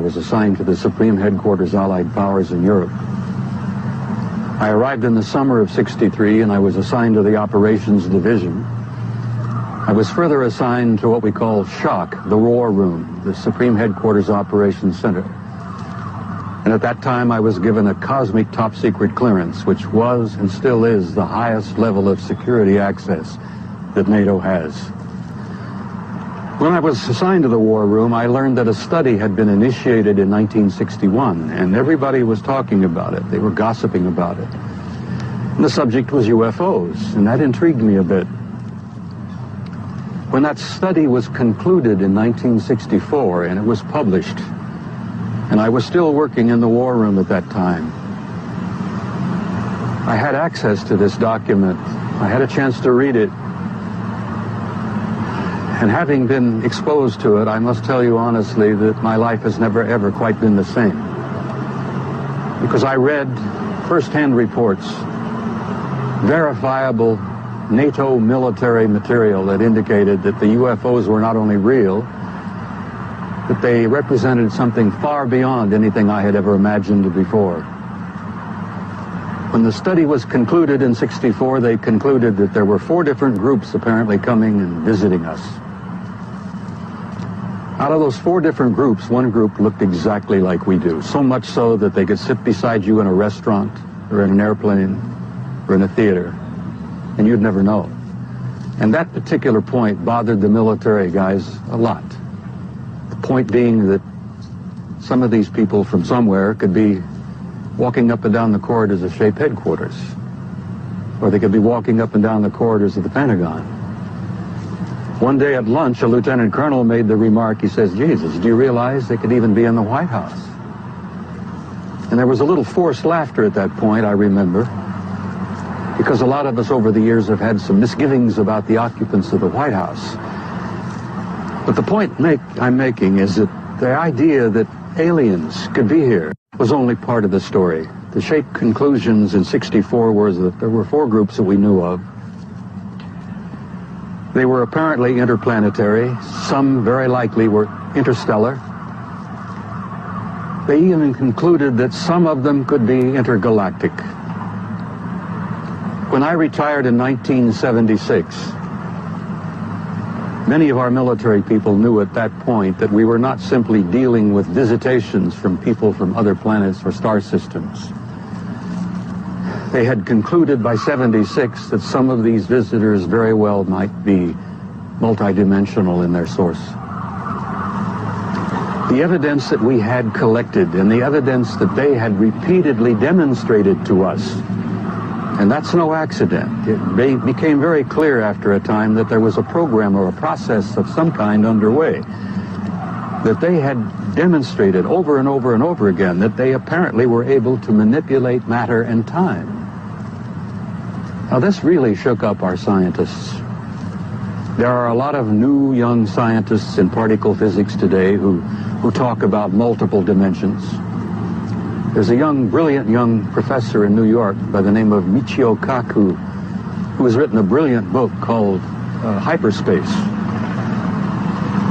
was assigned to the Supreme Headquarters Allied Powers in Europe. I arrived in the summer of '63, and I was assigned to the Operations Division. I was further assigned to what we call SHOC, the War Room, the Supreme Headquarters Operations Center. And at that time, I was given a cosmic top-secret clearance, which was and still is the highest level of security access that NATO has. When I was assigned to the War Room, I learned that a study had been initiated in 1961, and everybody was talking about it. They were gossiping about it. And the subject was UFOs, and that intrigued me a bit. When that study was concluded in 1964, and it was published, and I was still working in the War Room at that time, I had access to this document. I had a chance to read it. And having been exposed to it, I must tell you honestly that my life has never, ever quite been the same. Because I read first-hand reports, verifiable NATO military material that indicated that the UFOs were not only real, that they represented something far beyond anything I had ever imagined before. When the study was concluded in '64, they concluded that there were 4 different groups apparently coming and visiting us. Out of those 4 different groups, one group looked exactly like we do, so much so that they could sit beside you in a restaurant or in an airplane or in a theater, and you'd never know. And that particular point bothered the military guys a lot. The point being that some of these people from somewhere could be walking up and down the corridors of SHAPE headquarters, or they could be walking up and down the corridors of the Pentagon. One day at lunch, a lieutenant colonel made the remark, he says, "Jesus, do you realize they could even be in the White House?" And there was a little forced laughter at that point, I remember, because a lot of us over the years have had some misgivings about the occupants of the White House. But the point I'm making is that the idea that aliens could be here was only part of the story. The SHAPE conclusions in '64 was that there were 4 groups that we knew of. They were apparently interplanetary. Some very likely were interstellar. They even concluded that some of them could be intergalactic. When I retired in 1976, many of our military people knew at that point that we were not simply dealing with visitations from people from other planets or star systems. They had concluded by '76 that some of these visitors very well might be multidimensional in their source. The evidence that we had collected and the evidence that they had repeatedly demonstrated to us, and that's no accident. It became very clear after a time that there was a program or a process of some kind underway, that they had demonstrated over and over and over again that they apparently were able to manipulate matter and time. Now, this really shook up our scientists. There are a lot of new young scientists in particle physics today who talk about multiple dimensions. There's a brilliant young professor in New York by the name of Michio Kaku, who has written a brilliant book called Hyperspace,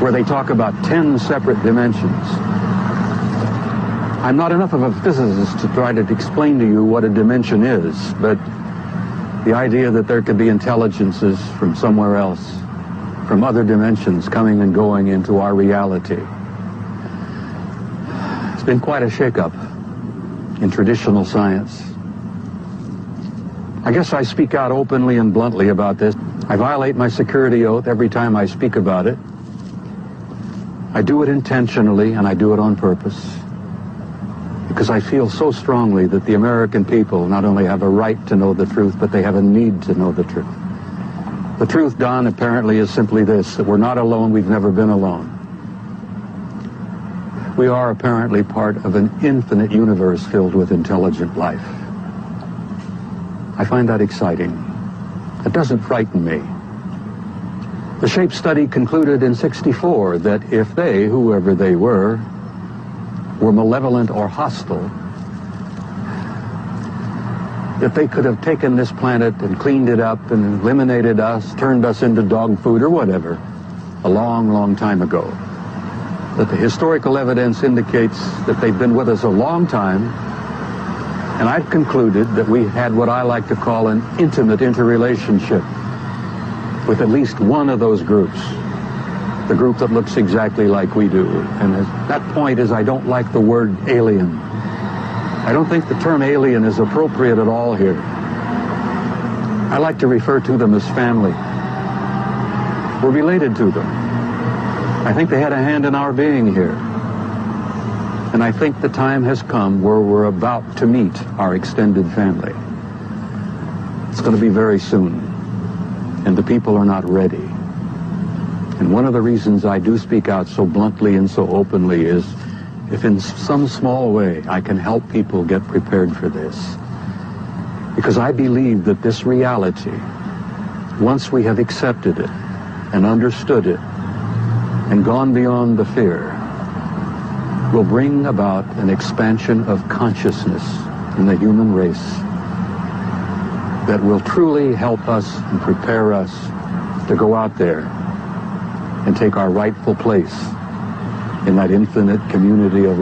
where they talk about 10 separate dimensions. I'm not enough of a physicist to try to explain to you what a dimension is, but the idea that there could be intelligences from somewhere else, from other dimensions, coming and going into our reality. It's been quite a shakeup in traditional science. I guess I speak out openly and bluntly about this. I violate my security oath every time I speak about it. I do it intentionally, and I do it on purpose, because I feel so strongly that the American people not only have a right to know the truth, but they have a need to know the truth. The truth, Don, apparently is simply this, that we're not alone, we've never been alone. We are apparently part of an infinite universe filled with intelligent life. I find that exciting. It doesn't frighten me. The SHAPE study concluded in '64 that if they, whoever they were malevolent or hostile, that they could have taken this planet and cleaned it up and eliminated us, turned us into dog food or whatever, a long, long time ago. that the historical evidence indicates that they've been with us a long time, and I've concluded that we had what I like to call an intimate interrelationship with at least one of those groups, the group that looks exactly like we do. And that point is, I don't like the word alien. I don't think the term alien is appropriate at all here. I like to refer to them as family. We're related to them. I think they had a hand in our being here. And I think the time has come where we're about to meet our extended family. It's going to be very soon, and the people are not ready. And one of the reasons I do speak out so bluntly and so openly is if in some small way I can help people get prepared for this. Because I believe that this reality, once we have accepted it and understood it and gone beyond the fear, will bring about an expansion of consciousness in the human race that will truly help us and prepare us to go out there and take our rightful place in that infinite community of